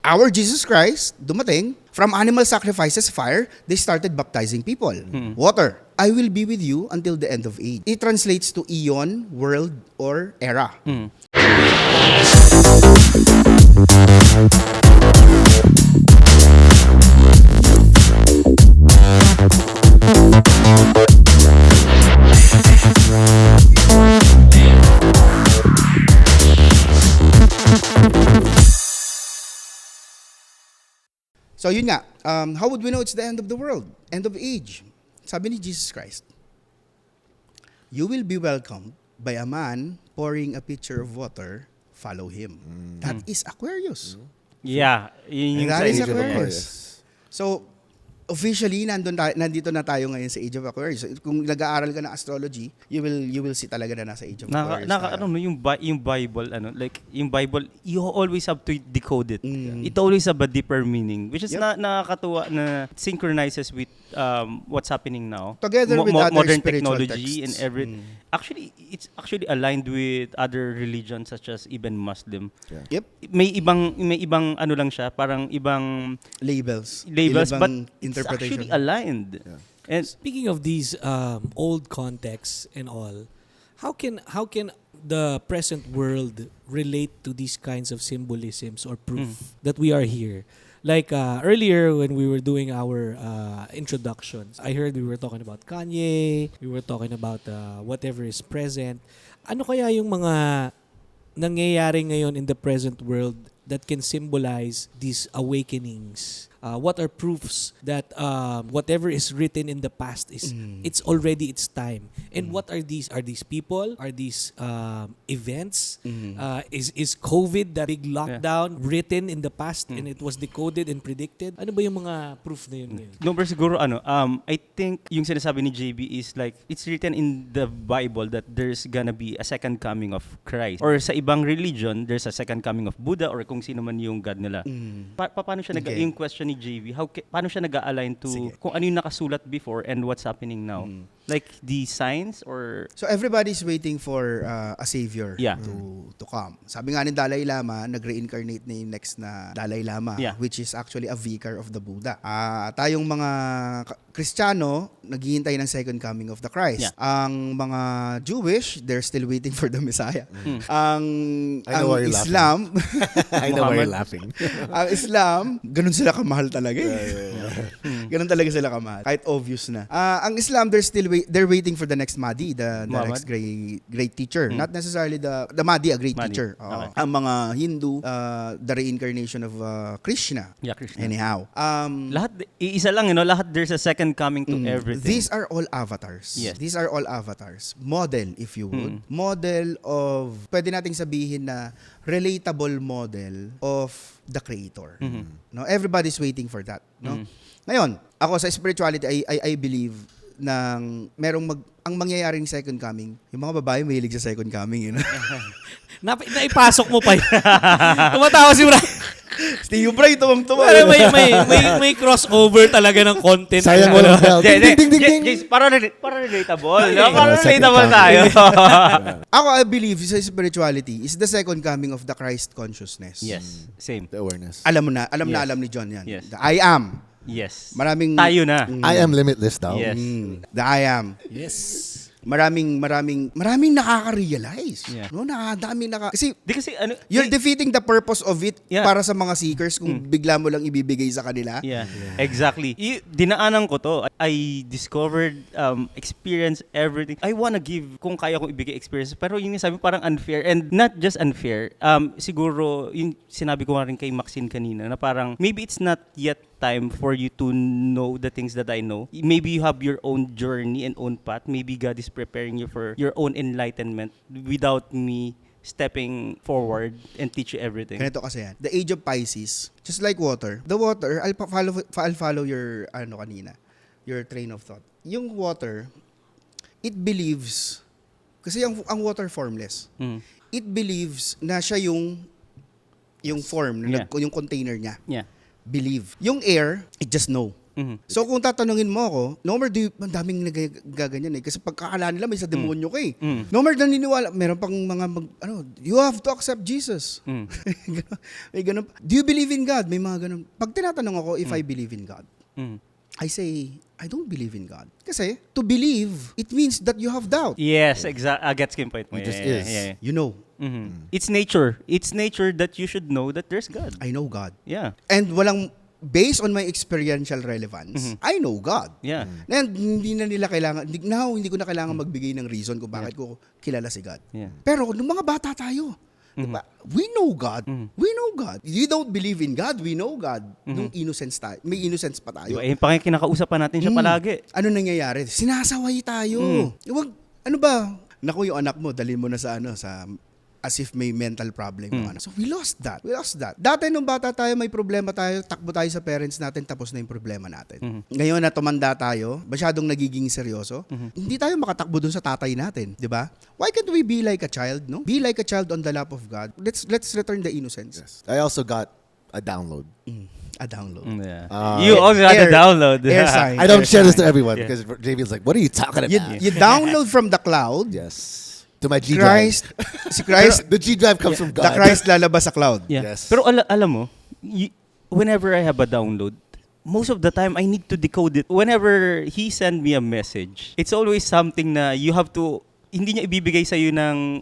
our Jesus Christ, dumating, from animal sacrifices, fire, they started baptizing people. Water, I will be with you until the end of age. It translates to eon, world, or era. So yun nga, how would we know it's the end of the world? End of age. Sabi ni Jesus Christ, you will be welcomed by a man pouring a pitcher of water, follow him. That is Aquarius. Yeah, yun yung That sa is Age of Aquarius. So, officially, nandito na tayo ngayon sa Age of Aquarius. Kung nag-aaral ka ng astrology, you will see talaga na nasa Age of Aquarius. Yung Bible, like yung Bible, you always have to decode it. It always have a deeper meaning, which is nakakatuwa na synchronizes with what's happening now. Together with other modern spiritual technology texts. and everything. Actually, it's actually aligned with other religions such as even Muslim. Yep. May ibang ano lang siya, parang ibang Labels, but it's interpretation. actually aligned. Yeah. And Speaking of these old contexts and all, how can the present world relate to these kinds of symbolisms or proof that we are here? Like earlier when we were doing our introductions, I heard we were talking about Kanye, we were talking about whatever is present. Ano kaya yung mga nangyayari ngayon in the present world that can symbolize these awakenings? What are proofs that whatever is written in the past is it's already its time? And what are these? Are these people? Are these events? Is COVID, that big lockdown, written in the past and it was decoded and predicted? Ano ba yung mga proof na yun ngayon? Number siguro I think yung sinasabi ni JB is like it's written in the Bible that there's gonna be a second coming of Christ. Or sa ibang religion, there's a second coming of Buddha or kung sino man yung God nila. Paano siya yung question ni JV, paano siya nag-align to kung ano yung nakasulat before and what's happening now? Like the signs or... So everybody's waiting for a savior to come. Sabi nga ni Dalai Lama, nag-reincarnate na yung next na Dalai Lama, which is actually a vicar of the Buddha. Tayong mga Kristiyano, naghihintay ng second coming of the Christ. Ang mga Jewish, they're still waiting for the Messiah. Ang Islam... I know why you're laughing. Ang Islam, ganun sila kamahal talaga. Ganun talaga sila kamahal. Kahit obvious na. Ang Islam, they're waiting for the next Mahdi, the next great teacher. Not necessarily the Mahdi, a great teacher. Okay. Ang mga Hindu, the reincarnation of Krishna. Yeah, Krishna. Anyhow. Lahat, iisa lang, lahat there's a second coming to everything. These are all avatars. Yes. These are all avatars. Model, if you would. Model of, pwede nating sabihin na relatable model of the creator. No, everybody's waiting for that, no? Ngayon, ako sa spirituality I believe nang ang mangyayaring second coming, yung mga babae mahilig sa second coming, Naipasok mo pa yun. Tumatawa si Brian. Steve Bray, tuwang-tuwa. may crossover talaga ng content. Sayang walang bell. Ding, ding, ding, ding. Para relatable. Para relatable tayo. Ako, I believe sa spirituality is the second coming of the Christ consciousness. Yes, same. The awareness. Alam ni John yan. Yes. The I am. Yes. Maraming tayo na. I am limitless daw. Yes. The I am. Yes. Maraming nakaka-realize. Yeah. No, kasi you're defeating the purpose of it para sa mga seekers kung bigla mo lang ibibigay sa kanila. Yeah. Exactly. Dinaanan ko to. I discovered, experience everything. I wanna give kung kaya kong ibigay experience. Pero yung sabi parang unfair and not just unfair. Siguro yung sinabi ko nga rin kay Maxine kanina na parang maybe it's not yet time for you to know the things that I know. Maybe you have your own journey and own path. Maybe God is preparing you for your own enlightenment without me stepping forward and teach you everything. Ganito kasi yan. The age of Pisces, just like water. The water, I'll follow your your train of thought. Yung water, it believes, kasi ang water formless. It believes na siya yung form, yung container niya. Yeah. Believe. Yung air, it just know. So kung tatanungin mo ako, Nomer, ang daming nagaganyan eh. Kasi pagkakala nila may sa demonyo ka eh. Nomer, naniniwala, meron pang mga, you have to accept Jesus. May ganun. Do you believe in God? May mga ganun. Pag tinatanong ako if I believe in God, I say, I don't believe in God. Kasi, to believe, it means that you have doubt. Yes, exactly. Gets ko yung point mo. It just is. You know. It's nature. It's nature that you should know that there's God. I know God. Yeah. And based on my experiential relevance, I know God. Yeah. And hindi ko na kailangan magbigay ng reason kung bakit ko kilala si God. Yeah. Pero nung mga bata tayo, diba? We know God. We know God. You don't believe in God, we know God. Nung innocence tayo. May innocence pa tayo. Diba, yung kinakausap pa natin siya palagi. Ano nangyayari? Sinasaway tayo. Wag, ano ba? Naku, yung anak mo, dalhin mo na sa as if may mental problem yung anak. So we lost that. Dati nung bata tayo, may problema tayo, takbo tayo sa parents natin, tapos na yung problema natin. Ngayon na tumanda tayo, masyadong nagiging seryoso, hindi tayo makatakbo dun sa tatay natin, di ba? Why can't we be like a child, no? Be like a child on the lap of God. Let's return the innocence. Yes. I also got a download. A download. Yeah. You also had to download. Air sign. I don't share this to everyone because JV's like, what are you talking about? You download from the cloud. Yes. To my G drive. Si Christ, The G drive comes from God. the Christ lalabas sa cloud. Yeah. Yes. Pero alam mo, whenever I have a download, most of the time I need to decode it. Whenever he send me a message, it's always something na you have to, hindi niya ibibigay sa iyo ng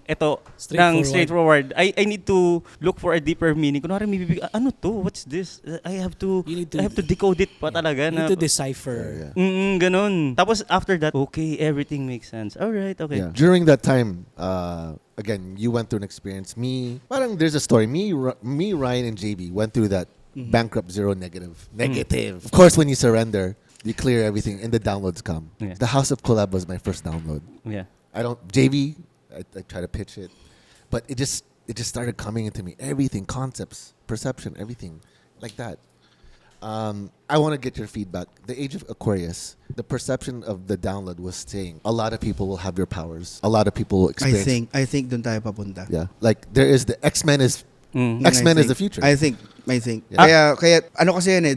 straightforward. I need to look for a deeper meaning. Kunwari may bibigay, ano to? What's this? I have to decode it pa talaga. You need to decipher. Ganun. Tapos after that, okay, everything makes sense. Alright, okay. Yeah. During that time, again, you went through an experience. Parang there's a story. Me, Ryan, and JB went through that bankrupt, zero, negative. Of course, when you surrender, you clear everything and the downloads come. Yeah. The House of Collab was my first download. Yeah. I try to pitch it, but it just started coming into me. Everything, concepts, perception, everything like that. I want to get your feedback. The age of Aquarius, the perception of the download was saying a lot of people will have your powers. A lot of people will experience. I think dun tayo papunta. Yeah, like there is the X-Men is X-Men is the future. I think. Yeah. Kaya ano kasi yan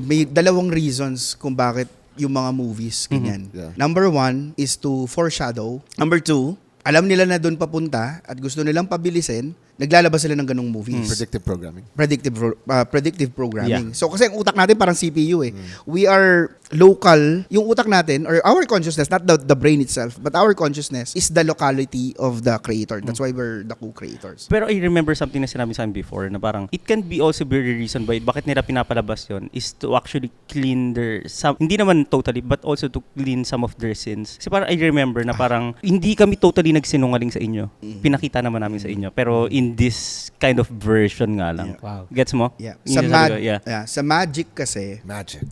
may dalawang reasons kung bakit yung mga movies, ganyan. Yeah. Number 1 is to foreshadow. Number 2, alam nila na doon papunta at gusto nilang pabilisin, naglalabas sila ng ganong movies. Predictive programming. Predictive programming. Yeah. So kasi ang utak natin parang CPU eh. We are local, yung utak natin, or our consciousness, not the brain itself, but our consciousness is the locality of the creator. That's why we're the co-creators. Pero I remember something na sinabi sa akin before na parang it can be also be the reason why bakit nila pinapalabas yon is to actually clean hindi naman totally but also to clean some of their sins. Kasi parang I remember na parang hindi kami totally nagsinungaling sa inyo. Pinakita naman namin sa inyo. Pero in this kind of version nga lang. Yeah. Wow. Gets mo? Yeah. Yeah. Sa magic kasi, Magic.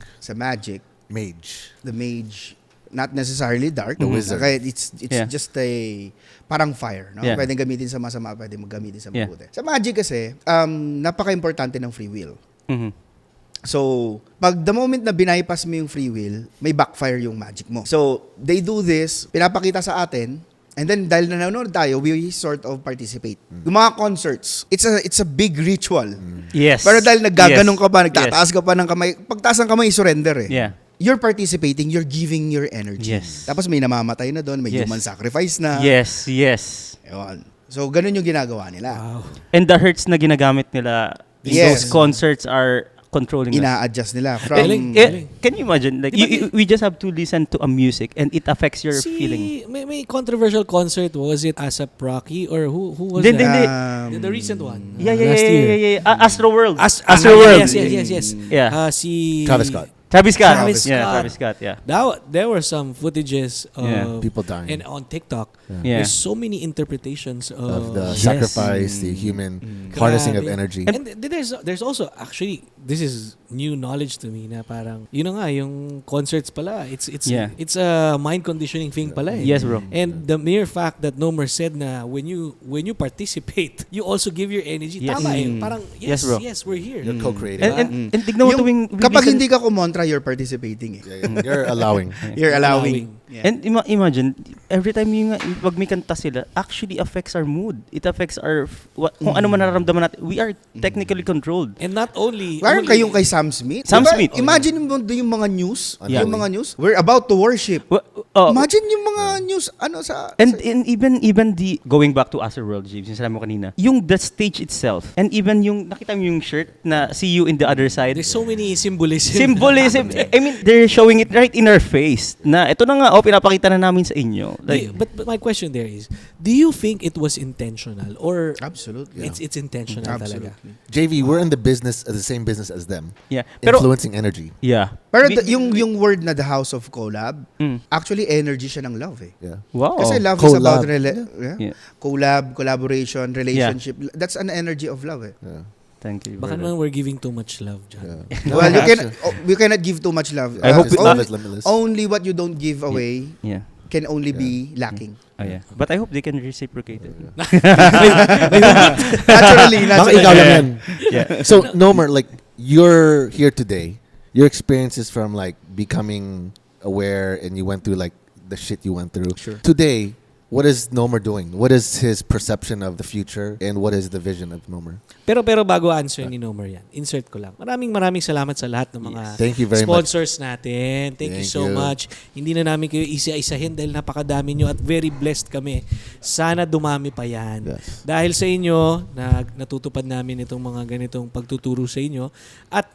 Mage. The mage, not necessarily dark. The wizard. Kaya it's just a parang fire, no? Yeah. Pwedeng gamitin sa masama, pwedeng gamitin sa Yeah. mabuti. Sa magic kasi, napaka-importante ng free will. Mhm. So, pag the moment na bypass mo yung free will, may backfire yung magic mo. So, they do this, pinapakita sa atin, and then dahil nanonood tayo, we sort of participate. Yung mga concerts, it's a big ritual. Yes. Pero dahil naggaganong ka pa, nagtataas Yes. ka pa ng kamay, pagtaas ng kamay, surrender eh. Yeah. You're participating, you're giving your energy. Yes. Tapos may namamatay na doon, may Yes. human sacrifice na. Yes. Ewan. So, ganun yung ginagawa nila. Wow. And the hertz na ginagamit nila in Yes. those concerts are controlling us. Ina-adjust nila. From, Can you imagine? Like we just have to listen to a music and it affects your feeling. May controversial concert. Was it ASAP Rocky or who was Hindi, that? hindi. The recent one. Yeah. Last year. Astro World. Astro World. Yes. Yeah. Si Travis Scott. Travis Scott. Travis Yeah, Scott. Travis Scott. Yeah. There were some footages of People dying. and on TikTok. Yeah. There's so many interpretations Of the Yes. sacrifice, the human harnessing of Grabe. energy. And there's also actually this is new knowledge to me na parang yun na nga yung concerts pala it's a mind conditioning thing pala eh. Yes, bro. And the mere fact that Nomer said na when you participate you also give your energy Yes. tama eh parang Yes, bro. yes we're here. You're co-creating. And tignan mo tuwing kapag hindi ka kumontra mantra, you're participating eh. Yeah. You're allowing. You're allowing. Yeah. And imagine, every time yung pag may kanta sila, actually affects our mood. It affects our, kung ano man nararamdaman natin. We are technically controlled. And not only... Parang kayong kay Sam Smith. Sam Diba? Smith. Imagine mo doon yung mga news. Yeah. Yung mga news. We're about to worship. Imagine yung mga news. Ano sa... And even the, going back to Otherworld, James, yung sinabi mo kanina, yung the stage itself, and even yung, nakita mo yung shirt na see you in the other side. There's so many symbolism. Symbolism. I mean, they're showing it right in our face na ito na nga, pinapakita na namin sa inyo. Like, but my question there is, do you think it was intentional or Absolutely. it's intentional talaga? JV, we're in the same business as them. yeah. Pero, Influencing energy. yeah. Pero yung word na the House of Collab, actually energy siya ng love eh. Yeah. Wow. Kasi love is Collab. about Yeah. collab, collaboration, relationship. That's an energy of love eh. Yeah. Thank you. Baka naman we're giving too much love, John. Yeah. Well, we cannot give too much love. I hope love is limitless. Only what you don't give away Yeah. can only be lacking. Oh, yeah. But I hope they can reciprocate it. Naturally. Baka ikaw lang yan. Yeah. So, Nomer, like, you're here today. Your experiences from, like, becoming aware and you went through, like, the shit you went through. Sure. Today, what is Nomer doing? What is his perception of the future? And what is the vision of Nomer? Pero bago answer ni Nomer yan, insert ko lang. Maraming salamat sa lahat ng mga Thank you very much. sponsors natin. Thank you so you. much. Hindi na namin kayo isa-isahin dahil napakadami nyo at very blessed kami. Sana dumami pa yan. Yes. Dahil sa inyo, natutupad namin itong mga ganitong pagtuturo sa inyo at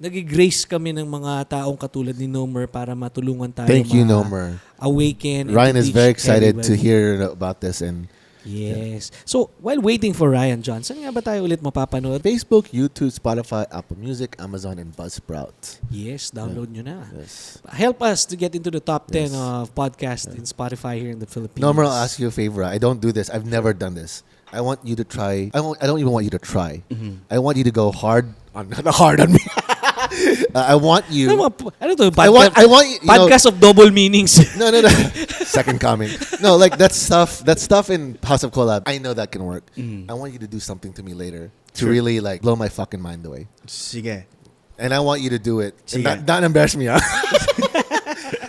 nag-grace kami ng mga taong katulad ni Nomer para matulungan tayo. Thank you, Nomer. Awaken. and Ryan to is teach very excited to everybody. hear about this. And Yes. So, while waiting for Ryan, John, saan nga ba tayo ulit mapapanood? Facebook, YouTube, Spotify, Apple Music, Amazon, and Buzzsprout. Yes, download nyo na. Yes. Help us to get into the top 10 Yes. of podcast in Spotify here in the Philippines. Nomer, I'll ask you a favor. I don't do this. I've never done this. I want you to try. I don't even want you to try. I want you to go hard on me. I want you. Ano to? I want you know, Podcast of double meanings. No. Second coming. No, like that stuff in House of Collab. I know that can work. I want you to do something to me later to really like blow my fucking mind away. Sige. And I want you to do it. And Sige. not embarrass me.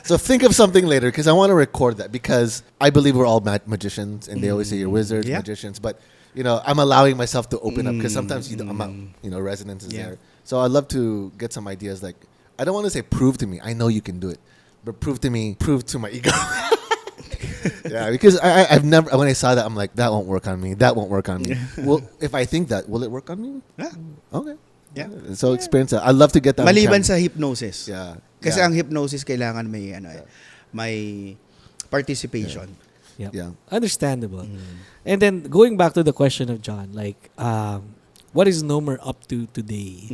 So think of something later because I want to record that because I believe we're all magicians and they always say you're wizards, Yeah. magicians. But you know, I'm allowing myself to open up because sometimes resonance is there. So I'd love to get some ideas. Like I don't want to say prove to me. I know you can do it, but prove to my ego. Yeah, because I've never when I saw that I'm like that won't work on me. That won't work on me. Well, if I think that, will it work on me? Yeah. Okay. Yeah. So experience that. I'd love to get that. Maliban sa hypnosis. Yeah. Kasi Yeah. ang hypnosis kailangan may participation. Yep. Yeah. Understandable. And then going back to the question of John, like what is Nomer up to today?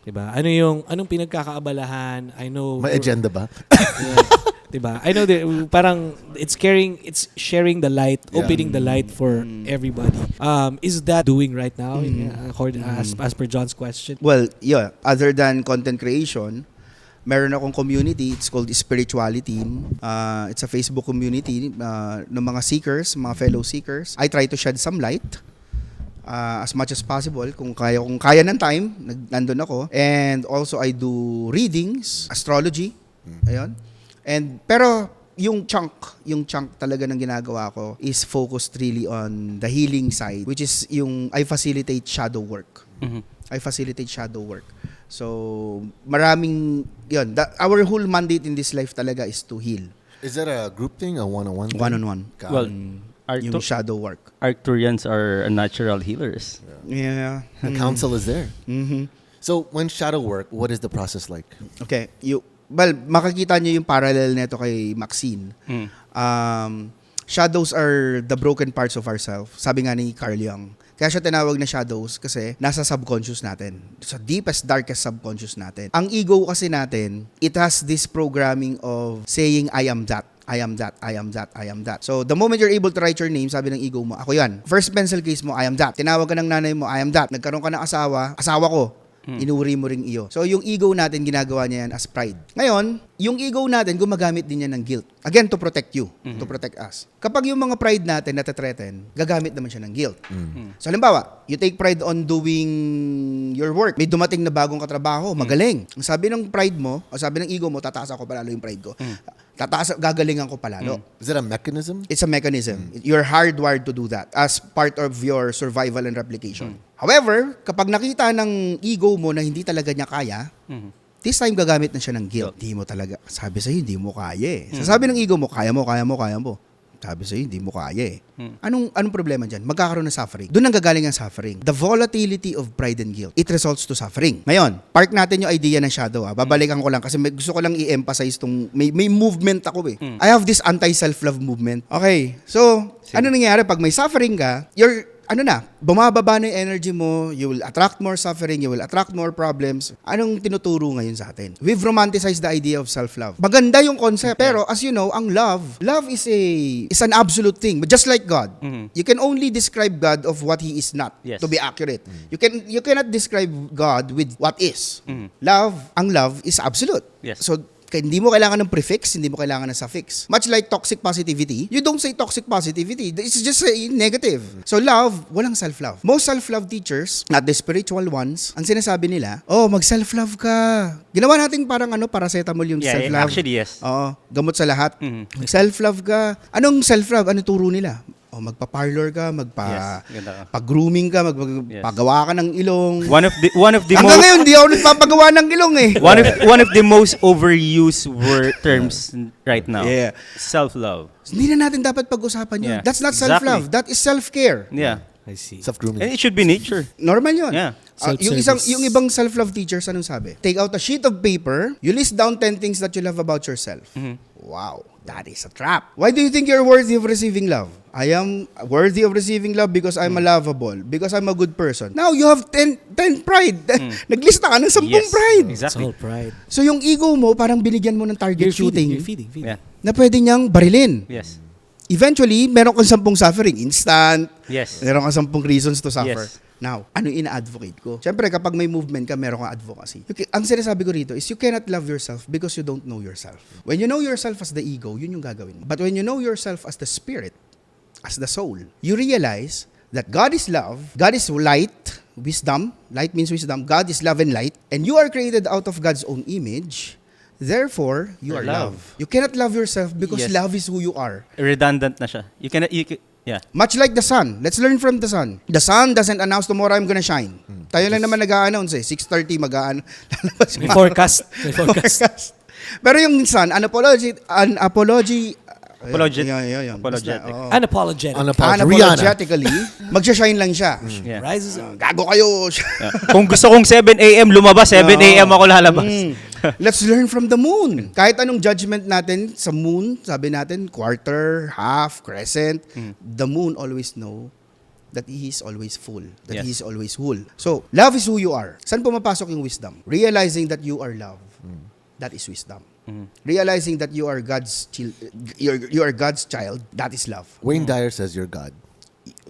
Diba? Anong pinagkakaabalahan? I know May agenda ba? Yeah. Diba? I know that parang it's sharing the light, Yeah. opening the light for everybody. Is that doing right now as per John's question? Well, yeah, other than content creation, meron akong community. It's called Spirituality. It's a Facebook community ng mga seekers, mga fellow seekers. I try to shed some light as much as possible. Kung kaya ng time, nandun ako. And also I do readings, astrology. Ayun. Pero yung chunk talaga ng ginagawa ko is focused really on the healing side, which is I facilitate shadow work. I facilitate shadow work. So, maraming, our whole mandate in this life talaga is to heal. Is that a group thing, a one-on-one thing? One-on-one. Well, Yung shadow work. Arcturians are natural healers. Yeah. The council is there. Mm-hmm. So, when shadow work, what is the process like? Okay. Makakita nyo yung parallel nito kay Maxine. Shadows are the broken parts of ourselves. Sabi nga ni Carl Jung. Kaya siya tinawag na shadows kasi nasa subconscious natin. Sa deepest, darkest subconscious natin. Ang ego kasi natin, it has this programming of saying, I am that. I am that, I am that, I am that. So, the moment you're able to write your name, sabi ng ego mo, ako yan. First pencil case mo, I am that. Tinawag ka ng nanay mo, I am that. Nagkaroon ka ng asawa ko. Inuri mo ring iyo. So, yung ego natin, ginagawa niya yan as pride. Ngayon, yung ego natin, gumagamit din yan ng guilt. Again, to protect you, to protect us. Kapag yung mga pride natin natatreten, gagamit naman siya ng guilt. So, halimbawa, you take pride on doing your work. May dumating na bagong katrabaho, magaling. Ang sabi ng pride mo, o sabi ng ego mo, tataas ako palalo yung pride ko. Gagalingan ko palalo. Is that a mechanism? It's a mechanism. You're hardwired to do that as part of your survival and replication. However, kapag nakita ng ego mo na hindi talaga niya kaya, this time gagamit na siya ng guilt. Hindi mo talaga. Sabi sa'yo, hindi mo kaya eh. Sasabi ng ego mo, kaya mo. Sabi sa'yo, hindi mo kaya eh. Anong problema dyan? Magkakaroon ng suffering. Doon ang gagaling ang suffering. The volatility of pride and guilt. It results to suffering. Ngayon, park natin yung idea ng shadow. Babalikan ko lang kasi gusto ko lang i-emphasize tong may movement ako eh. I have this anti-self-love movement. Okay, so ano nangyayari pag may suffering ka, bumababa na yung energy mo, you will attract more suffering, you will attract more problems. Anong tinuturo ngayon sa atin? We've romanticized the idea of self-love. Maganda yung concept, pero as you know, ang love is an absolute thing. But just like God, you can only describe God of what He is not, to be accurate. You cannot describe God with what is. Ang love is absolute. So, hindi mo kailangan ng prefix, hindi mo kailangan ng suffix. Much like toxic positivity, you don't say toxic positivity. It's just negative. So love, walang self-love. Most self-love teachers, not the spiritual ones, ang sinasabi nila, mag-self-love ka. Ginawa natin parang paracetamol yung self-love. Actually, yes. Gamot sa lahat. Mag-self-love ka. Anong self-love? Ano turo nila? Magpa-parlor ka, pag-grooming ka, magpagawa ka ng ilong. One of the Hanggang most ngayon, di ako nagpapagawa ng ilong eh. one of the most overused terms right now. Yeah. Self-love. Hindi na natin dapat pag-usapan yun. Yeah. That's not self-love. That is self-care. Yeah. I see. Self-grooming. And it should be nature. Normal yun. Yeah. Yung ibang self-love teachers, anong sabi? Take out a sheet of paper, you list down 10 things that you love about yourself. Wow, that is a trap. Why do you think you're worthy of receiving love? I am worthy of receiving love because I'm a lovable, because I'm a good person. Now, you have 10 pride. Naglista ka ng 10 pride. It's Exactly. all pride. So yung ego mo, parang binigyan mo ng target shooting You're feeding. Yeah. na pwede niyang barilin. Yes. Eventually, meron kang 10 suffering. Instant. Yes. Meron kang 10 reasons to suffer. Yes. Now, ano ina-advocate ko? Siyempre, kapag may movement ka, meron kang advocacy. Ang sinasabi ko rito is you cannot love yourself because you don't know yourself. When you know yourself as the ego, yun yung gagawin mo. But when you know yourself as the spirit, as the soul, you realize that God is love, God is light, wisdom. Light means wisdom. God is love and light. And you are created out of God's own image. Therefore, you are love. You cannot love yourself because love is who you are. Redundant na siya. Yeah. Much like the sun. Let's learn from the sun. The sun doesn't announce tomorrow I'm gonna shine. Tayo lang naman nag-a-announce eh. 6:30 lalabas May forecast. Pero yung sun, apologetic. Unapologetically, magsha-shine lang siya. Yeah. Rises up. Gago kayo. Kung gusto kong 7 a.m. lumabas, 7 a.m. ako lalabas. Let's learn from the moon. Kahit anong judgment natin sa moon, sabi natin, quarter, half, crescent, the moon always know that he is always full, that he is always whole. So, love is who you are. Saan pumapasok yung wisdom? Realizing that you are love. That is wisdom. Realizing that you are God's you are God's child, that is love. Wayne Dyer says you're God.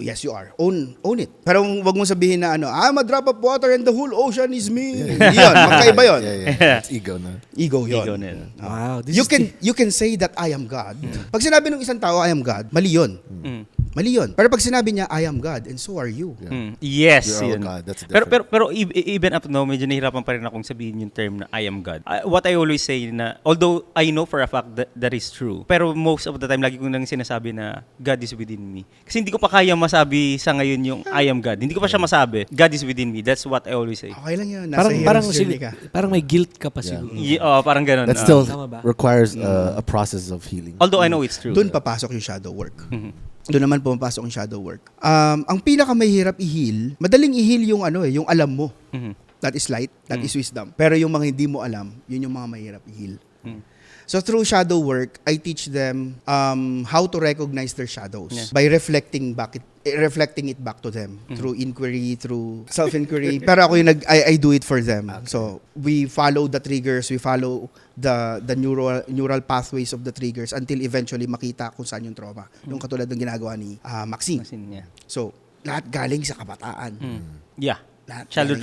Yes, you are. Own it. Pero wag mo sabihin na I'm a drop of water and the whole ocean is me. Yun, magkaiba yun. Yeah. It's ego na. Ego yun. Ego na yun. Wow. You can say that I am God. Pag sinabi ng isang tao, I am God, mali yun. Mali yun. Pero pag sinabi niya, I am God, and so are you. Yes. You're all Yun. God. That's different. Pero even up now, medyo nahihirapan pa rin akong sabihin yung term na I am God. What I always say na, although I know for a fact that is true, pero most of the time, lagi kong nang sinasabi na God is within me. Kasi hindi ko pa kaya masabi sa ngayon yung I am God. Hindi ko pa siya masabi. God is within me. That's what I always say. Okay lang yun. Parang may guilt ka pa siguro. Parang ganun. That still Tama ba? requires a process of healing. Although I know it's true. Doon papasok yung shadow work. Doon naman pumapasok yung shadow work. Ang pinakamahirap i-heal, madaling i-heal yung yung alam mo. That is light, that is wisdom. Pero yung mga hindi mo alam, yun yung mga mahirap i-heal. So through shadow work, I teach them how to recognize their shadows by reflecting it back to them through inquiry, through self-inquiry. Pero ako I do it for them. Okay. So we follow the triggers, we follow the neural pathways of the triggers until eventually makita kung saan yung trauma. Yung katulad ng ginagawa ni Maxine. Yeah. So lahat galing sa kabataan. Yeah. Childhood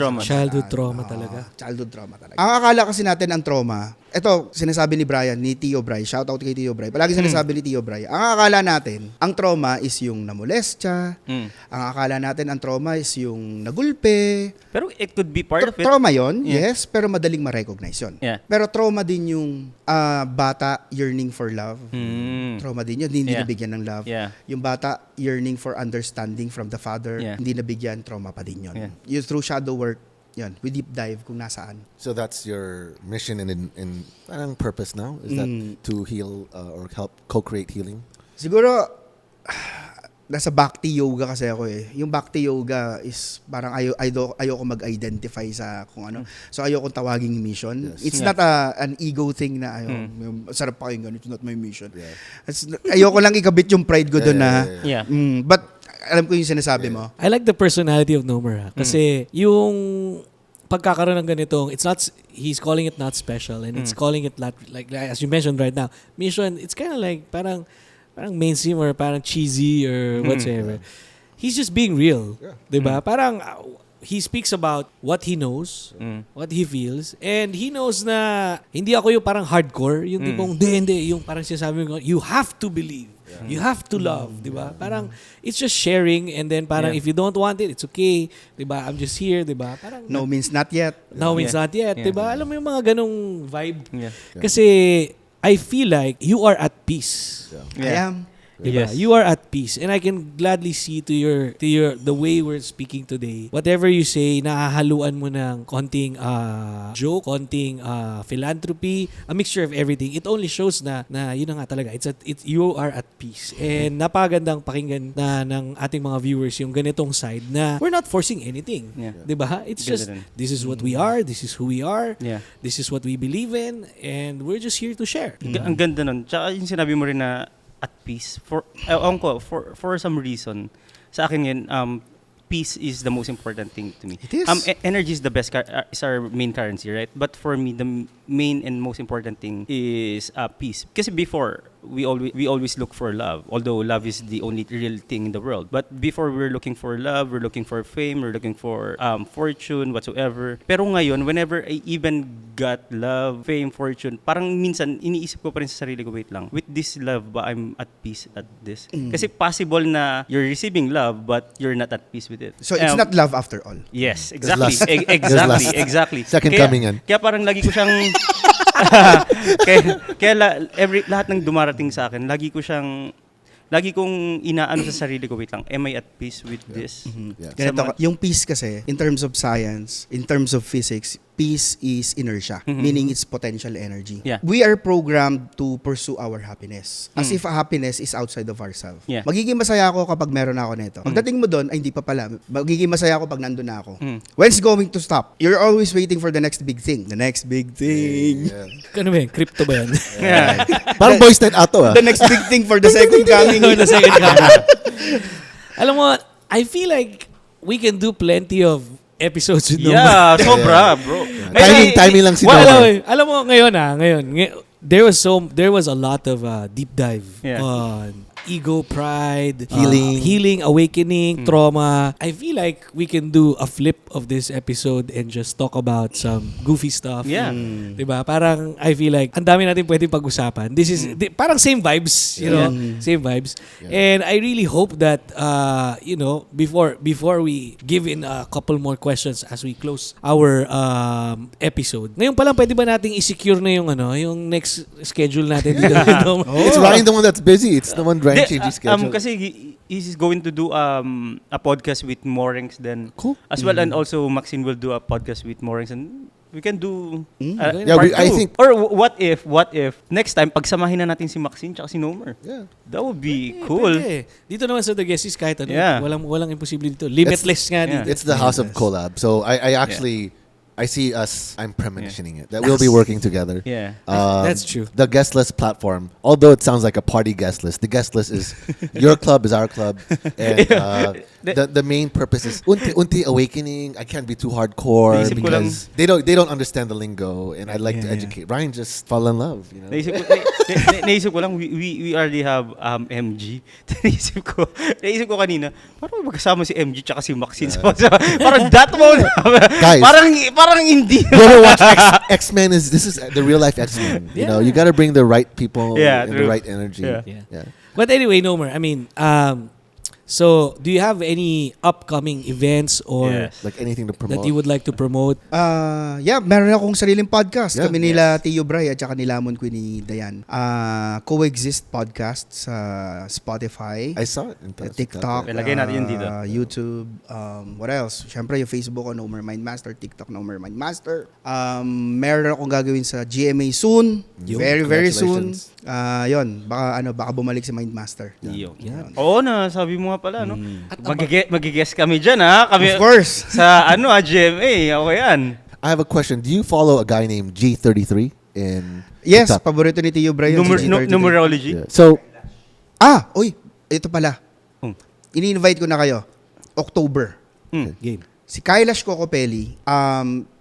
trauma talaga. Childhood trauma talaga. Ang akala kasi natin ang trauma, ito, sinasabi ni Brian, ni Tio Bry, shout out kay Tio Bry. Palagi sinasabi ni Tio Bry, ang akala natin, ang trauma is yung namolestya. Ang akala natin, ang trauma is yung nagulpe. Pero it could be part of it. Trauma yon, yes, pero madaling ma-recognize yun. Yeah. Pero trauma din yung bata yearning for love. Trauma din yun, hindi nabigyan ng love. Yeah. Yung bata yearning for understanding from the father, hindi nabigyan, trauma pa din yun. Yeah. Yung through shadow work, yan, we deep dive kung nasaan. So that's your mission and parang purpose now? Is that to heal or help co-create healing? Siguro, nasa Bhakti Yoga kasi ako eh. Yung Bhakti Yoga is parang ayoko mag-identify sa kung ano. So ayoko tawaging mission. Yes. It's not an ego thing na sarap pakinggan, it's not my mission. Ayoko lang ikabit yung pride ko doon na. But alam ko yung sinasabi mo. I like the personality of Nomer. Kasi yung pagkakaroon ng ganitong, he's calling it not special and it's calling it like as you mentioned right now, mission, it's kind of like parang mainstream or parang cheesy or whatsoever. He's just being real. Diba? Parang he speaks about what he knows, what he feels, and he knows na hindi ako yung parang hardcore, yung tipong hindi, yung parang sinasabi ko, you have to believe. You have to love, di ba? Parang it's just sharing and then parang if you don't want it, it's okay, di ba? I'm just here, di ba? Parang No means not yet. No means not yet, di ba? Alam mo yung mga ganong vibe. Kasi I feel like you are at peace. I am. Diba? Yes. You are at peace and I can gladly see to your the way we're speaking today. Whatever you say, nahahaluan mo ng konting joke, konting philanthropy, a mixture of everything. It only shows na yun na nga talaga. You are at peace. And napagandang pakinggan na ng ating mga viewers yung ganitong side na we're not forcing anything. Diba? It's just this is what we are, this is who we are, this is what we believe in, and we're just here to share. Ang ganda nun. Tsaka yung sinabi mo rin na at peace for some reason sa akin yun, peace is the most important thing to me. It is. Energy is the best is our main currency, right? But for me, the main and most important thing is peace. Kasi before we always look for love, although love is the only real thing in the world. But before we're looking for love, we're looking for fame, we're looking for fortune, whatsoever. Pero ngayon, whenever I even got love, fame, fortune, parang minsan iniisip ko pa rin sa sarili ko, wait lang, with this love ba I'm at peace at this? Kasi possible na you're receiving love but you're not at peace with it. So it's not love after all. Yes, exactly. Exactly. Second coming yan. Kaya parang lagi ko siyang lahat ng dumarating sa akin, lagi kong inaano sa sarili ko, wait lang, am I at peace with this? Ganito, yung peace kasi, in terms of science, in terms of physics, peace is inertia, meaning it's potential energy. We are programmed to pursue our happiness. As if happiness is outside of ourselves. Magiging masaya ako kapag meron ako nito. Pagdating mo doon, ay hindi pa pala. Magiging masaya ako pag nandun na ako. When's going to stop? You're always waiting for the next big thing. The next big thing. Ano ba yan? Crypto ba yan? Parang boys night ato The next big thing for the second coming. The second coming. Alam mo, I feel like we can do plenty of episodes with Nomer. Sobra, bro. Timing lang si Nomer. Alam mo, ngayon, there was a lot of deep dive on ego, pride, healing, awakening, trauma. I feel like we can do a flip of this episode and just talk about some goofy stuff. Diba? Parang I feel like ang dami natin pwedeng pag-usapan. This is parang same vibes, you know, same vibes. And I really hope that before we give in a couple more questions as we close our episode. Ngayon pa lang pwede ba nating i-secure na yung next schedule natin dito? It's Ryan the one that's busy. It's the one Ryan changing schedule. Kasi he's going to do a podcast with Morenx then. Cool. As well, and also Maxine will do a podcast with Morenx and we can do part I think. Or what if next time pagsamahin na natin si Maxine tsaka si Nomer? That would be cool. Pwede. Dito naman sa The Guesties kahit ano, walang imposible dito. Limitless nga dito. It's the house of collab. So I actually I see us. I'm premonitioning it that we'll be working together. Yeah. That's true. The guest list platform, although it sounds like a party guest list, the guest list is your club is our club, and the main purpose is unti awakening. I can't be too hardcore Naisip ko lang- because they don't understand the lingo, and I'd like to educate. Ryan just fall in love, you know. Naisip ko lang, we already have MG. naisip ko kanina, parang magkasama si MG tsaka si Maxine. Parang that moment. Guys. parang hindi. You ever watch X-Men? This is the real life X-Men. You know, you got to bring the right people and the right energy. Yeah. But anyway, Nomer, I mean, so do you have any upcoming events or Like anything to promote that you would like to promote? Meron akong sariling podcast. Yeah. Kami nila Tio Bray at saka ni Lamon Queen ni Dayan. Coexist podcast sa Spotify, I saw it in TikTok, Ilagay natin yun dito. YouTube, what else? Siyempre yung Facebook ko, Nomer MindMaster, TikTok, Nomer MindMaster. Meron akong gagawin sa GMA soon. Very soon. Yun, baka bumalik si MindMaster. Yun. Yun. Oo na, sabi mo nga pala, no? Magigess kami dyan, ha? Kami, Of course. Sa GMA, ako yan. I have a question. Do you follow a guy named G33 in Yes, TikTok? paborito ni Tio Bray. Numerology. Yeah. So, Ito pala. Hmm. Ini-invite ko na kayo. October. Game. Si Kailash Kokopelli,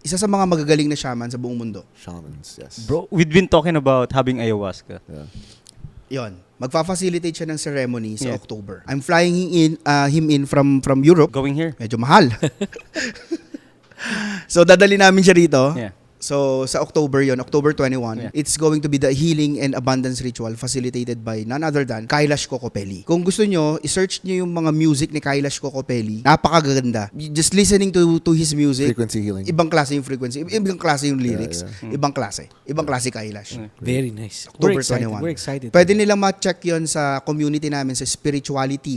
isa sa mga magagaling na shaman sa buong mundo. shamans, yes. Bro, we've been talking about having ayahuasca. Yeah. Yon. Magfa-facilitate siya ng ceremony sa October. I'm flying him in from Europe. Going here. Medyo mahal. So dadali namin siya rito. Yeah. So sa October yon, October 21, Yeah. it's going to be the healing and abundance ritual facilitated by none other than Kailash Kokopelli. Kung gusto nyo, i-search nyo yung mga music ni Kailash Kokopelli. Napakaganda. Just listening to his music. Frequency healing. Ibang klase yung frequency, ibang klase yung lyrics. Yeah. Ibang klase Kailash. Very nice. October We're excited. 21. We're excited. Pwede nilang ma-check yon sa community namin sa Spirituality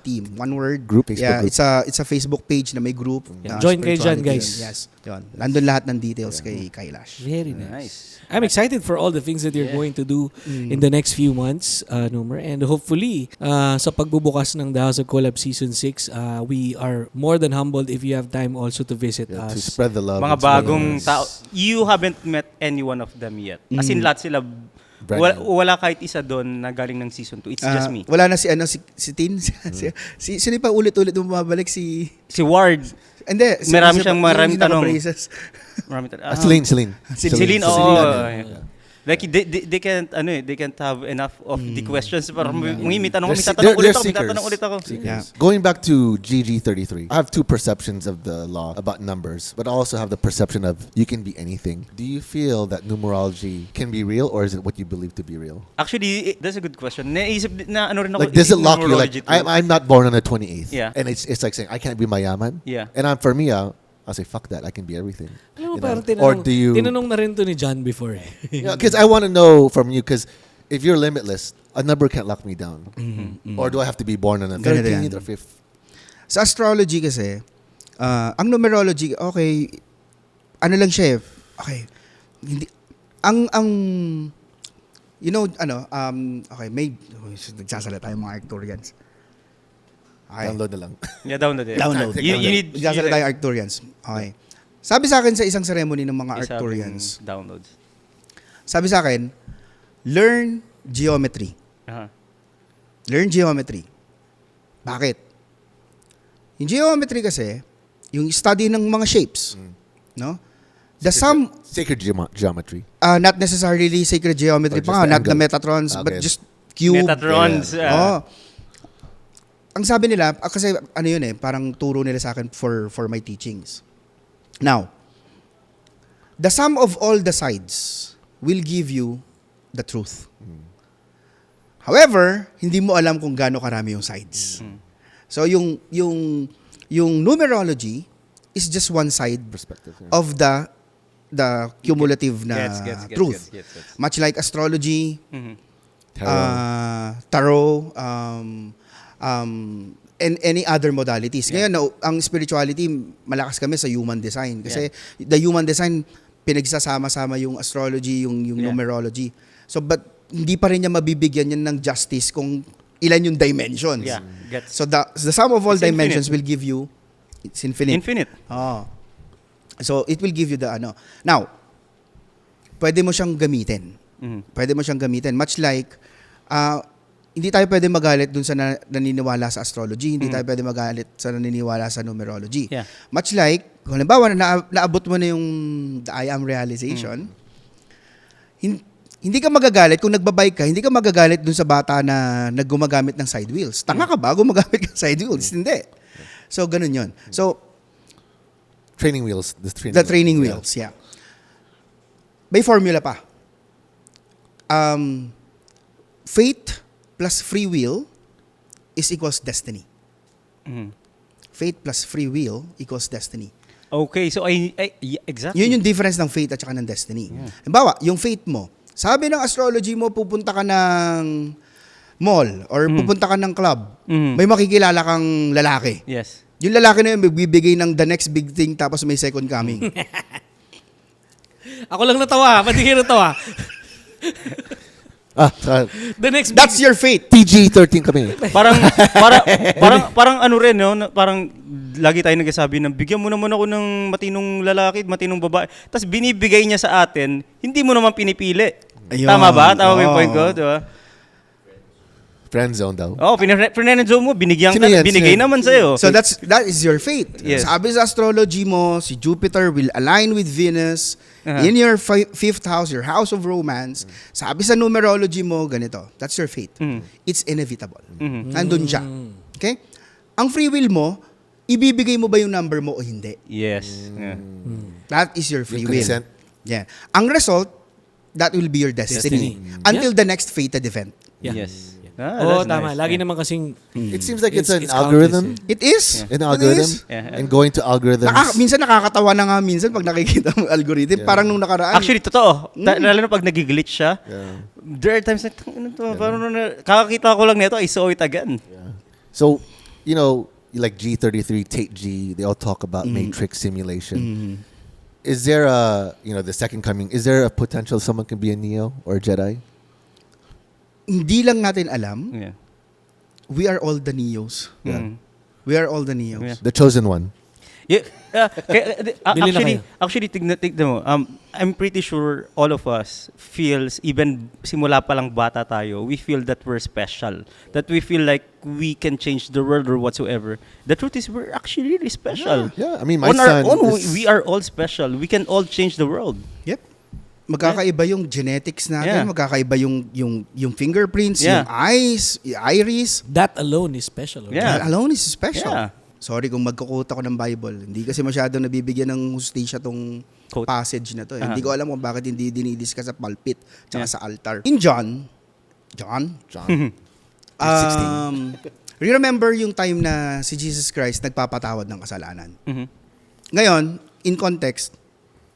Team. One word. Group, Facebook yeah, group. it's a Facebook page na may group. Yeah. Join kayo dyan, Spirituality guys. Team. Yes. Yun. Nandun lahat ng details kay Kailash. Very nice. I'm excited for all the things that you're going to do in the next few months, Nomer. And hopefully, sa pagbubukas ng THOC Collab Season 6, we are more than humbled if you have time also to visit To us. spread the love. Mga and spread bagong the- tao. You haven't met any one of them yet. As in, lahat sila, Brand new. wala kahit isa doon na galing ng season 2. It's just me. Wala na si Tin. Sino pa ulit-ulit bumabalik si... Si Ward. Hindi. Marami siyang maraming yung tanong. naka-braces. Marami tal- Celine. Celine, oo. Celine. Like they can't have enough of the questions para may tanong, may They're tatanong ulit ako. seekers. Yeah. Going back to GG33, I have two perceptions of the law about numbers, but I also have the perception of you can be anything. Do you feel that numerology can be real, or is it what you believe to be real? Actually, that's a good question. Naisip na ano rin ako. Like, does it lock you? Like, numerology too. I'm not born on the 28th. Yeah. And it's like saying, I can't be mayaman. Yeah. And for me, I'll say, fuck that. I can be everything. Alam mo, You know? parang Or do you... tinanong na rin to ni John before eh. Because I want to know from you, because if you're limitless, a number can't lock me down. Or do I have to be born on the Ganito 13th yan. or 5th? Sa astrology kasi, ang numerology, okay, ano lang siya eh. Okay. Hindi, you know, okay, nagsasalita yung mga Arcturians. Okay. Download na lang. Yeah, download it. Download. You need Nagsasalita yung Arcturians. Okay. Sabi sa akin sa isang ceremony ng mga isang Arcturians, downloads. sabi sa akin, learn geometry. Aha. Learn geometry. Bakit? Yung geometry kasi, yung study ng mga shapes, no? The sum, Sacred geometry. not necessarily sacred geometry Or just pa nga, the not the angle. Metatrons, but Okay. just cube. Metatrons. Oh. Ang sabi nila, kasi ano yun eh, parang turo nila sa akin for my teachings. Now, the sum of all the sides will give you the truth. However, hindi mo alam kung gaano karami yung sides. So yung numerology is just one side Perspective. Yeah. of the cumulative na Gets. truth. Much like astrology, Mhm. tarot, and any other modalities. Ngayon, ang spirituality, malakas kami sa human design. Kasi the human design, pinagsasama-sama yung astrology, yung numerology. So, but hindi pa rin niya mabibigyan yan ng justice kung ilan yung dimensions. Yeah, gets. So, the sum of all It's dimensions infinite. will give you, it's infinite. Infinite. Oh. So, it will give you the ano. Now, pwede mo siyang gamitin. Pwede mo siyang gamitin. Much like, hindi tayo pwede magalit dun sa naniniwala sa astrology. Hindi tayo pwede magalit sa naniniwala sa numerology. Yeah. Much like, kung halimbawa, naabot mo na yung the I am realization, hindi ka magagalit kung nagbabike ka, hindi ka magagalit dun sa bata na naggumagamit ng side wheels. Tanga ka ba? Gumagamit ka ng side wheels? Hindi. So, ganun yun. So, Training wheels. the training wheels, yeah. May formula pa. Fate plus free will is equals destiny. Fate plus free will equals destiny. Okay, so exactly. Yun yung difference ng fate at saka ng destiny. Halimbawa, yung fate mo, sabi ng astrology mo, pupunta ka ng mall or pupunta ka ng club, may makikilala kang lalaki. Yes. Yung lalaki na yun, magbibigay ng the next big thing tapos may second coming. Ako lang natawa. Pati kayo natawa. The next That's your fate. PG-13 kami. Parang ano rin, no? Parang lagi tayo nagsasabi na bigyan mo naman ako ng matinong lalaki, matinong babae. Tapos binibigay niya sa atin, hindi mo naman pinipili. Ayun. Tama ba? Tama ba yung point ko? Diba? Friend zone daw. Oh, friend zone mo, binigay Sino yan? naman sa'yo. So that is your fate. Yes. Sabi sa astrology mo, si Jupiter will align with Venus in your fifth house, your house of romance. Sabi sa numerology mo, ganito. That's your fate. It's inevitable. Nandun siya. Okay? Ang free will mo, ibibigay mo ba yung number mo o hindi? Yes. Yeah. That is your free Yung will. consent. Yeah. Ang result, that will be your destiny. Until the next fated event. Yeah. Yes. Tama. Nice. Lagi naman kasing... It seems like it's an it's algorithm. countless, It is. An algorithm. It is. Yeah. And going to algorithms. Minsan nakakatawa na nga minsan pag nakikita mo algorithm. Parang nung nakaraan. Actually, totoo. Lalo na pag nag-glitch siya, Yeah. there are times na, kakakita ko lang nito, I saw it again. Yeah. So, you know, like G33, Tate G, they all talk about matrix simulation. Is there the second coming, is there a potential someone can be a Neo or a Jedi? Hindi lang natin alam. Yeah. We are all the Neos. Yeah. We are all the Neos. Yeah. The chosen one. Yeah, Bili na kayo. actually, tignan mo. I'm pretty sure all of us feels, even simula pa lang bata tayo, we feel that we're special. That we feel like we can change the world or whatsoever. The truth is, we're actually really special. Yeah, I mean, my On our son own, is- we are all special. We can all change the world. Yep. Magkakaiba yung genetics natin, Yeah. magkakaiba yung fingerprints, Yeah. yung eyes, yung iris. That alone is special. Yeah. That alone is special. Yeah. Sorry kung magkukot ako ng Bible. Hindi kasi masyadong nabibigyan ng hustisya tong Quote. passage na to. Uh-huh. Hindi ko alam kung bakit hindi dinidiscuss sa pulpit tsaka sa altar. In John, 16. remember yung time na si Jesus Christ nagpapatawad ng kasalanan. Mhm. Ngayon, in context,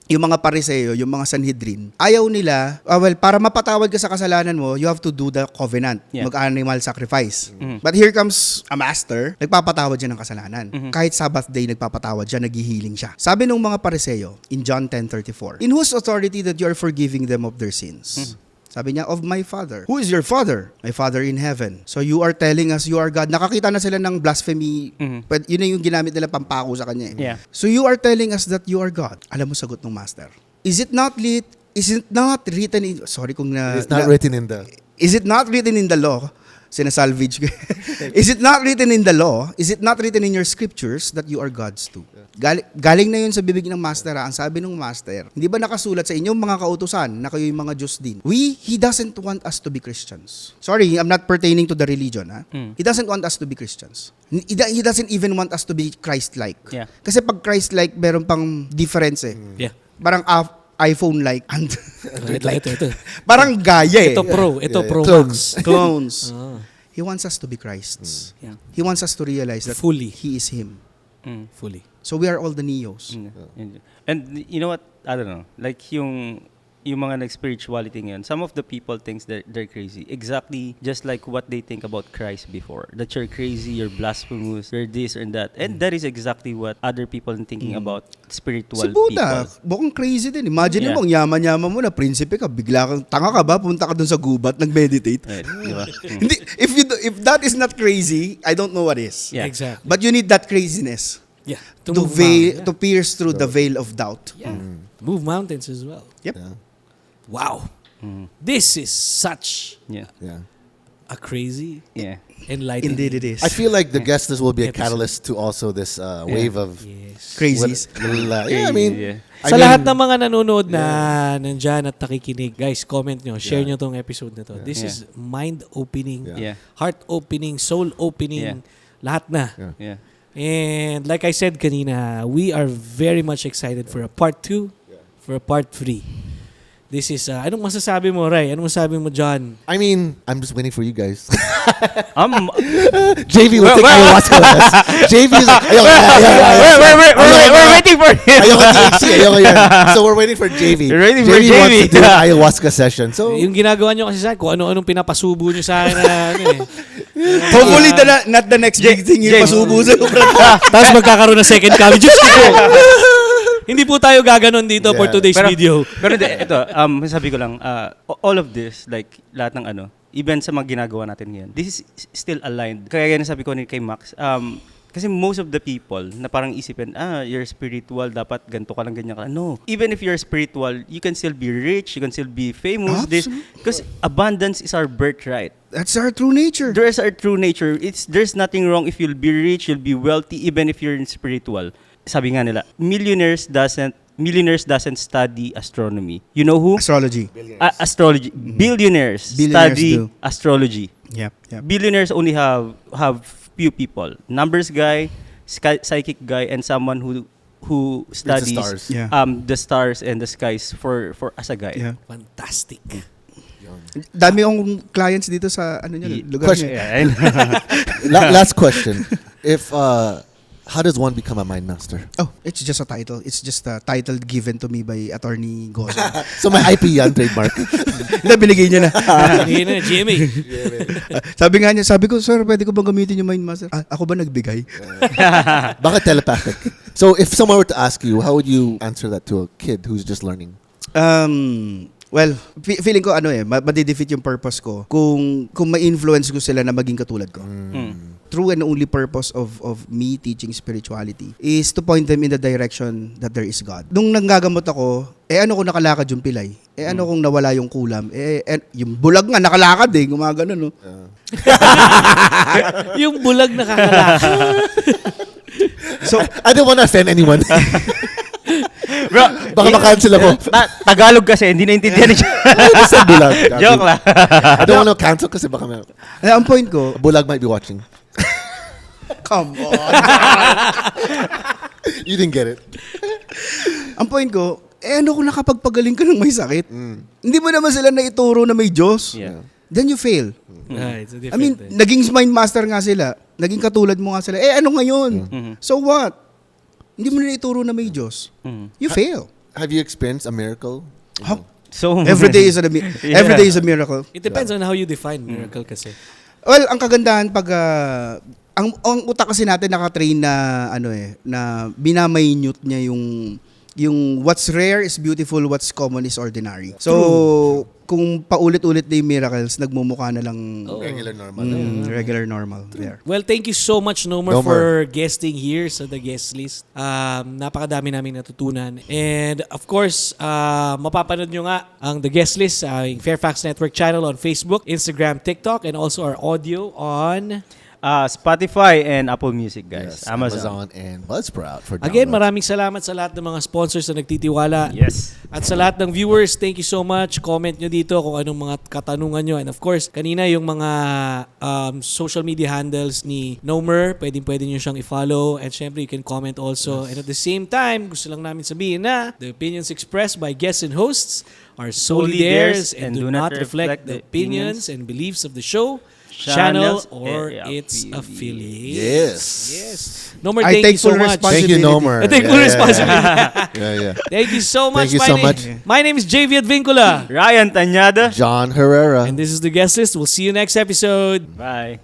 yung mga Pariseo, yung mga Sanhedrin, ayaw nila, para mapatawad ka sa kasalanan mo, you have to do the covenant, Yeah. mag-animal sacrifice. Mhm. But here comes a master, nagpapatawad siya ng kasalanan. Mhm. Kahit Sabbath day, nagpapatawad siya, naghihiling siya. Sabi ng mga Pariseo, in John 10:34, in whose authority that you are forgiving them of their sins? Sabi niya, of my Father. Who is your Father? My Father in heaven. So you are telling us you are God. Nakakita na sila ng blasphemy. Yun na yung ginamit nila pampako sa kanya. Yeah. So you are telling us that you are God. Alam mo sagot ng master. Is it not written in... Sorry kung na... It's not written in the... Is it not written in the law? Sinasalvage ko. Is it not written in the law? Is it not written in your scriptures that you are God's too? Galing na yun sa bibig ng master. Ang sabi ng master, hindi ba nakasulat sa inyong mga kautusan na kayo yung mga Diyos din? He doesn't want us to be Christians. Sorry, I'm not pertaining to the religion. He doesn't want us to be Christians. He doesn't even want us to be Christ-like. Yeah. Kasi pag Christ-like, meron pang difference eh. Yeah. Parang iPhone-like. Ito. Parang gaya eh. Ito Pro. Ito Yeah, Pro clones. Max. Clones. Ah. He wants us to be Christs. Yeah. He wants us to realize that Fully. He is Him. Fully. So we are all the Neos. And you know what? I don't know. Like yung mga nag-spirituality ngayon, some of the people thinks that they're crazy. Exactly just like what they think about Christ before. That you're crazy, you're blasphemous, you're this and that. And that is exactly what other people are thinking about spiritual Si Buddha, people. bukang crazy din. Imagine Yeah. mo, ang yaman-yaman mo na, prinsipe ka, bigla kang, tanga ka ba? Punta ka dun sa gubat, nag-meditate. Right, di ba? Hindi, if that is not crazy, I don't know what is. Yeah. Exactly. But you need that craziness. Yeah. To pierce through the veil of doubt. Yeah. Move mountains as well. Yep. Yeah. Wow. This is such Yeah. a crazy, Yeah. enlightening. Indeed it is. I feel like the guest will be a Episode. catalyst to also this wave of Yes. Crazies. yeah, I mean, Yeah. I Sa mean, lahat ng mga nanonood na nandyan at nakikinig, guys, comment nyo, share nyo tong episode na to. This Yeah. is mind-opening, Yeah. heart-opening, soul-opening, lahat na. Yeah. And like I said kanina, we are very much excited for a part 2, for a part 3. This is, anong masasabi mo, Ray? Anong masasabi mo, John? I mean, I'm just waiting for you guys. JV JV will take ayahuasca lessons. JV is like, we're waiting for him. ayoko THC, ayoko yan. So we're waiting for JV. We're waiting for JV wants JV. to do an ayahuasca session. So Yung ginagawa nyo kasi sa akin, kung ano-anong pinapasubo nyo sa akin na, Hopefully not the next big thing yung pasubo sa tapos magkakaroon ng second coming. Diyos ko! Hindi po tayo gaganon dito for today's video. Pero ito, sabi ko lang, all of this, like, lahat ng even sa mga ginagawa natin ngayon, this is still aligned. Kaya yan sabi ko kay Max, kasi most of the people na parang isipin, you're spiritual, dapat ganito ka lang, ganyan ka. No. Even if you're spiritual, you can still be rich, you can still be famous. Because abundance is our birthright. That's our true nature. There's our true nature. There's nothing wrong if you'll be rich, you'll be wealthy, even if you're spiritual. Sabi nga nila, millionaires doesn't study astronomy. You know who? Astrology. Astrology. Billionaires study do. astrology. Yep. Billionaires only have few people. Numbers guy, psychic guy, and someone who studies stars. the stars and the skies for as a guy. Yeah. Fantastic. Dami yung clients dito sa lugar Question. niya. last question. If how does one become a MindMaster? Oh, it's just a title. It's just a title given to me by Attorney Gozo. So may IP yan, trademark. Hindi, binigay niya na. Hindi na, GMA. Sabi ko, sir, pwede ko bang gamitin yung MindMaster? Ako ba nagbigay? Bakit telepathic? So if someone were to ask you, how would you answer that to a kid who's just learning? Well, feeling ko madidefeat yung purpose ko kung ma-influence ko sila na maging katulad ko. True and only purpose of me teaching spirituality is to point them in the direction that there is God. Nung nanggagamot ako, ano kung nakalakad yung pilay? Ano kung nawala yung kulam? Yung bulag nga nakalakad gumagano no. Yung bulag nakakalakad. So, I don't want to offend anyone. Bro, Baka makancel ako. Tagalog kasi, hindi naintindihan niya. Basta bulag. Joke lang. I don't want to cancel kasi baka ang point ko, bulag might be watching. come on. You didn't get it. Ang point ko, ano kung nakapagpagaling ka ng may sakit? Hindi mo naman sila naituro na may Diyos. Yeah. Then you fail. It's a I mean, naging MindMaster nga sila. Naging katulad mo nga sila. Ano ngayon? So what? Hindi mo na naituro na may Diyos. You fail. Have you experienced a miracle? So Every day is a miracle. It depends on how you define miracle kasi. Well, ang kagandahan pag ang utak kasi natin nakatrain na na binaminute niya yung what's rare is beautiful, what's common is ordinary. So, kung paulit-ulit na yung miracles, nagmumukha na lang Regular normal. regular normal there. Well, thank you so much, Nomer, for guesting here sa the guest list. Napakadami namin natutunan. And of course, mapapanood nyo nga ang the guest list sa FAIRFAX Network Channel on Facebook, Instagram, TikTok, and also our audio on Spotify and Apple Music, guys. Yes, Amazon and Buzzsprout for download. Again, maraming salamat sa lahat ng mga sponsors na nagtitiwala. Yes. At sa lahat ng viewers, thank you so much. Comment nyo dito kung anong mga katanungan nyo. And of course, kanina yung mga social media handles ni Nomer, pwede nyo siyang i-follow. And syempre, you can comment also. Yes. And at the same time, gusto lang namin sabihin na the opinions expressed by guests and hosts are solely theirs and do not reflect the opinions and beliefs of the show, channel, or its affiliates. Yes. Nomer, I thank you take so full much. Thank you, Nomer. I take full responsibility. Yeah. Thank you so much. Thank you so much. My name is JV Advincula. Ryan Tanyada. John Herrera. And this is the guest list. We'll see you next episode. Bye.